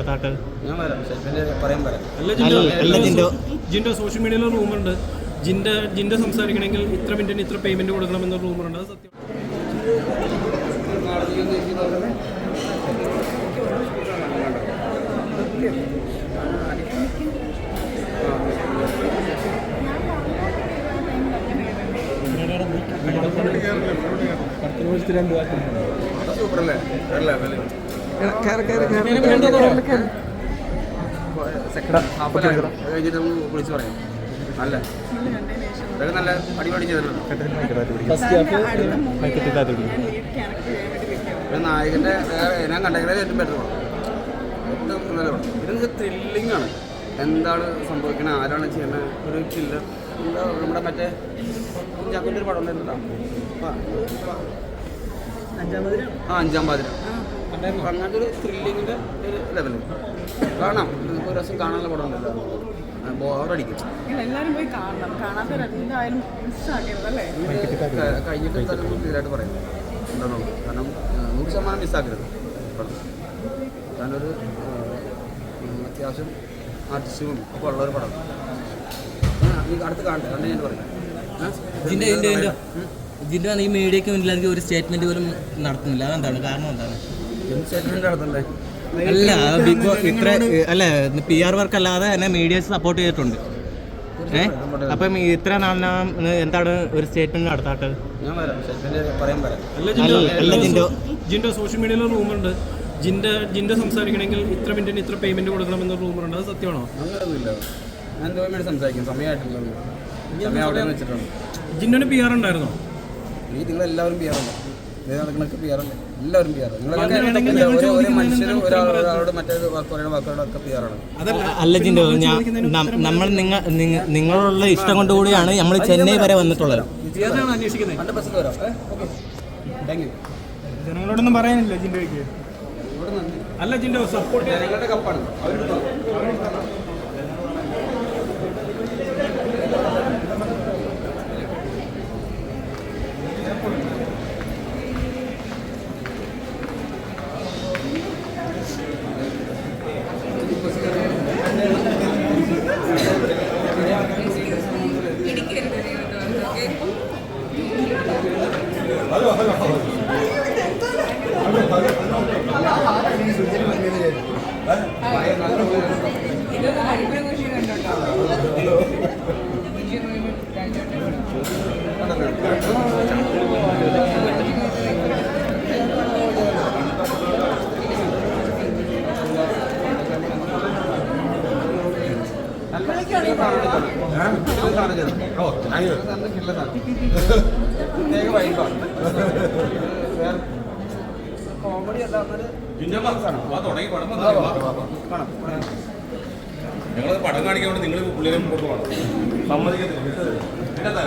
അടുത്തായിട്ട് ഞാൻ വരാം, പറയാൻ വരാം. ജിൻഡോ സോഷ്യൽ മീഡിയയിൽ റൂമുണ്ട്, ജിൻഡോ സംസാരിക്കണമെങ്കിൽ ഇത്ര മിനിറ്റിന് ഇത്ര പേയ്മെന്റ് കൊടുക്കണമെന്ന റൂമുണ്ട്. അത് സത്യം. സൂപ്പറല്ലേ? കഴിഞ്ഞിട്ട് നമുക്ക് വിളിച്ച് പറയാം. നല്ല ഇതൊക്കെ നല്ല അടിപൊളി ചെയ്തിട്ടുണ്ട്. നായകൻ്റെ ഞാൻ കണ്ടേക്കുന്നത് ഏറ്റവും ബെറ്റർ പടം, ഏറ്റവും നല്ല പടം. ഇതൊക്കെ ത്രില്ലിംഗ് ആണ്. എന്താണ് സംഭവിക്കുന്നത്, ആരാണ് ചെയ്യുന്നത്, ഒരു കില്ലർ. എന്താ നമ്മുടെ മറ്റേ കുഞ്ചാക്കോൻ്റെ ഒരു പടം ഉണ്ടായിരുന്നല്ലോ, അഞ്ചാം പാതിര. അങ്ങനത്തെ ഒരു ത്രില്ലിങ്ങിൻ്റെ ഒരു ലെവല് കാണാം. നിങ്ങൾക്ക് ഒരു ദിവസം കാണാനുള്ള പടം ഉണ്ടല്ലോ, ബോറടിക്കും. കഴിഞ്ഞിട്ട് എന്തായാലും ക്ലിയറായിട്ട് പറയാം എന്താണോ, കാരണം 100% മിസ്സാക്കരുത് പടം. കാരണം ഒരു അത്യാവശ്യം ആർട്ടിസ്റ്റും ഒക്കെ ഉള്ളൊരു പടം. അടുത്ത് കാണട്ടെ, കണ്ടു ഞാൻ പറയാം. ജിൻഡോ ഈ മീഡിയയ്ക്ക് മുന്നിൽ ഒരു സ്റ്റേറ്റ്മെന്റ് പോലും നടത്തുന്നില്ല. അതെന്താണ് കാരണം? എന്താണ് സ്റ്റേറ്റ്മെന്റ് നടത്തണ്ടേ? അല്ല, ബിഗ് ബോസ് ഇത്ര അല്ല PR വർക്ക് അല്ലാതെ തന്നെ മീഡിയസ് സപ്പോർട്ട് ചെയ്തിട്ടുണ്ട്. അപ്പം ഇത്ര നാളിനാം എന്താണ് ഒരു സ്റ്റേറ്റ്മെന്റ് നടത്താട്ട്? ഞാൻ വരാം, സ്റ്റേറ്റ്മെന്റ് പറയാൻ വരാം. ജിൻഡോ സോഷ്യൽ മീഡിയയിൽ റൂമുണ്ട്, ജിൻഡോ സംസാരിക്കണമെങ്കിൽ ഇത്ര മിനിറ്റിന് ഇത്ര പേയ്മെന്റ് കൊടുക്കണമെന്ന റൂമുണ്ട്. അത് സത്യമാണോ? അങ്ങനെയൊന്നുമില്ല. ഞാൻ എന്തോ വേണ്ടി സംസാരിക്കും, സമയമായിട്ടില്ല. സമയം അവിടെ വെച്ചിട്ടുണ്ട്. ജിൻഡോന് PR ഉണ്ടായിരുന്നോ? നിങ്ങളെല്ലാവരും PR ഉണ്ട്, നടക്കണൊക്കെ PR അല്ലേ? എല്ലാവരും PR. ഒരു മനുഷ്യരും ഒരാളോട് മറ്റേത് വാക്കുകളൊക്കെ PR ആണ്. അല്ല ജിൻഡോ, നമ്മൾ നിങ്ങളുള്ള ഇഷ്ടം കൊണ്ടുകൂടിയാണ് നമ്മൾ ചെന്നൈ വരെ വന്നിട്ടുള്ളത്. ജനങ്ങളോടൊന്നും പറയാനില്ല ജിൻഡോയ്ക്ക്. അല്ല ജിൻഡോ സപ്പോർട്ട് ജനങ്ങളുടെ കപ്പാണ്. ഞങ്ങളത് പടം കാണിക്കാൻ വേണ്ടി നിങ്ങൾ പുള്ളിയെ കൊണ്ട് പോകണം, സമ്മതിക്കത്തില്ല.